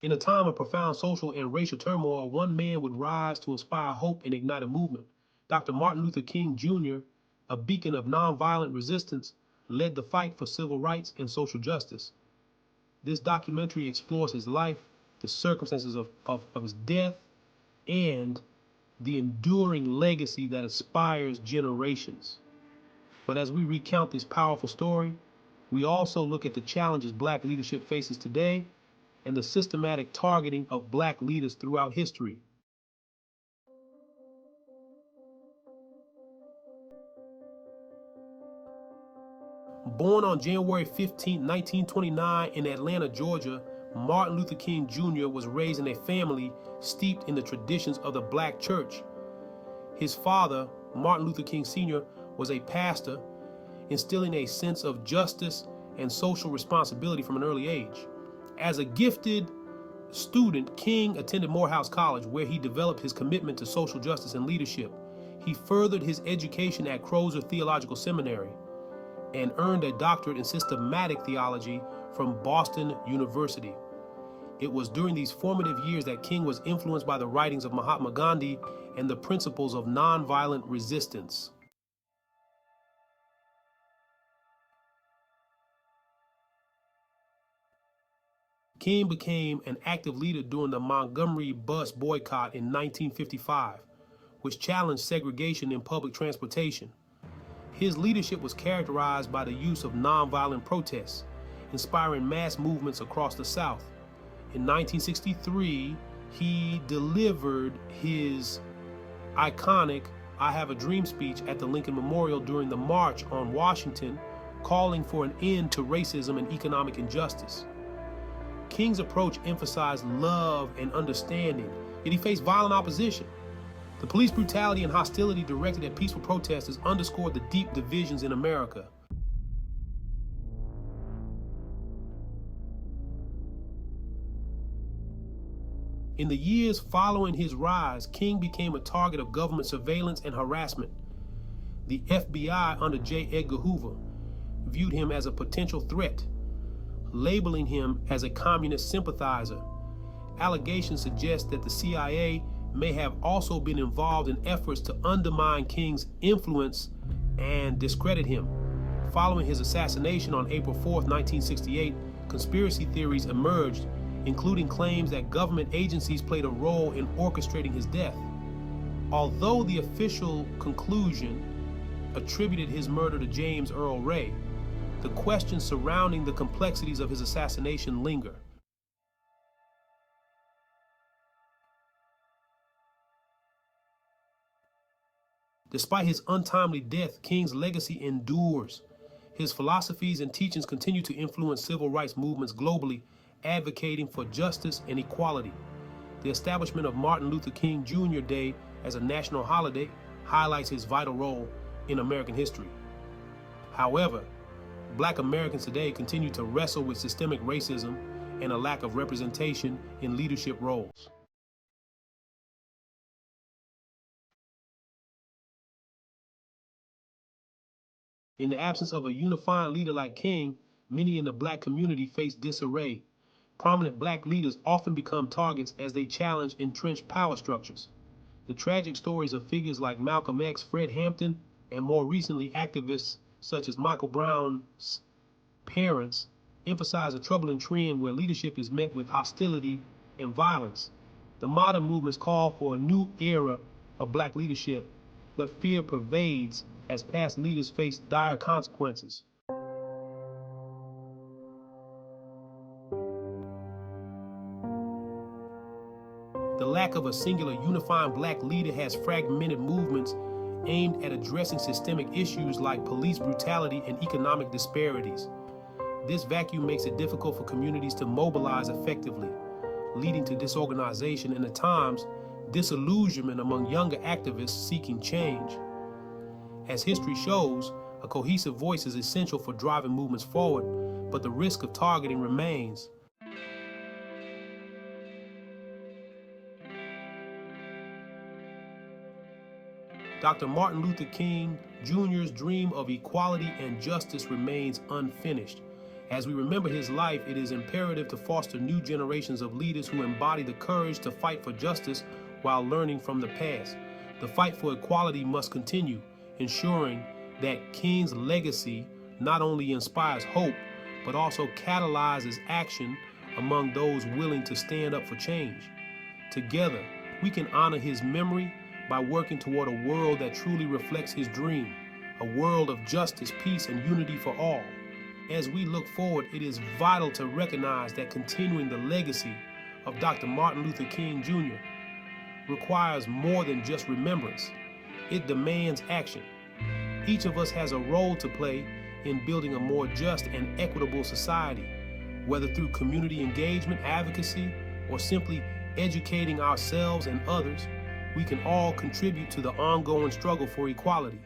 In a time of profound social and racial turmoil, one man would rise to inspire hope and ignite a movement. Dr. Martin Luther King Jr., a beacon of nonviolent resistance, led the fight for civil rights and social justice. This documentary explores his life, the circumstances of his death, and the enduring legacy that inspires generations. But as we recount this powerful story, we also look at the challenges Black leadership faces today and the systematic targeting of Black leaders throughout history. Born on January 15, 1929 in Atlanta, Georgia, Martin Luther King Jr. was raised in a family steeped in the traditions of the Black church. His father, Martin Luther King Sr., was a pastor, instilling a sense of justice and social responsibility from an early age. As a gifted student, King attended Morehouse College, where he developed his commitment to social justice and leadership. He furthered his education at Crozer Theological Seminary and earned a doctorate in systematic theology from Boston University. It was during these formative years that King was influenced by the writings of Mahatma Gandhi and the principles of nonviolent resistance. King became an active leader during the Montgomery bus boycott in 1955, which challenged segregation in public transportation. His leadership was characterized by the use of nonviolent protests, inspiring mass movements across the South. In 1963, he delivered his iconic "I Have a Dream" speech at the Lincoln Memorial during the March on Washington, calling for an end to racism and economic injustice. King's approach emphasized love and understanding, yet he faced violent opposition. The police brutality and hostility directed at peaceful protesters underscored the deep divisions in America. In the years following his rise, King became a target of government surveillance and harassment. The FBI under J. Edgar Hoover viewed him as a potential threat, labeling him as a communist sympathizer. Allegations suggest that the CIA may have also been involved in efforts to undermine King's influence and discredit him. Following his assassination on April 4, 1968, conspiracy theories emerged, including claims that government agencies played a role in orchestrating his death. Although the official conclusion attributed his murder to James Earl Ray, the questions surrounding the complexities of his assassination linger. Despite his untimely death, King's legacy endures. His philosophies and teachings continue to influence civil rights movements globally, advocating for justice and equality. The establishment of Martin Luther King Jr. Day as a national holiday highlights his vital role in American history. However, Black Americans today continue to wrestle with systemic racism and a lack of representation in leadership roles. In the absence of a unifying leader like King, many in the Black community face disarray. Prominent Black leaders often become targets as they challenge entrenched power structures. The tragic stories of figures like Malcolm X, Fred Hampton, and more recently activists such as Michael Brown's parents emphasize a troubling trend where leadership is met with hostility and violence. The modern movements call for a new era of Black leadership, but fear pervades as past leaders face dire consequences. The lack of a singular unifying Black leader has fragmented movements aimed at addressing systemic issues like police brutality and economic disparities. This vacuum makes it difficult for communities to mobilize effectively, leading to disorganization and at times disillusionment among younger activists seeking change. As history shows, a cohesive voice is essential for driving movements forward, but the risk of targeting remains. Dr. Martin Luther King Jr.'s dream of equality and justice remains unfinished. As we remember his life, it is imperative to foster new generations of leaders who embody the courage to fight for justice while learning from the past. The fight for equality must continue, ensuring that King's legacy not only inspires hope, but also catalyzes action among those willing to stand up for change. Together, we can honor his memory by working toward a world that truly reflects his dream, a world of justice, peace, and unity for all. As we look forward, it is vital to recognize that continuing the legacy of Dr. Martin Luther King Jr. requires more than just remembrance. It demands action. Each of us has a role to play in building a more just and equitable society, whether through community engagement, advocacy, or simply educating ourselves and others. We can all contribute to the ongoing struggle for equality.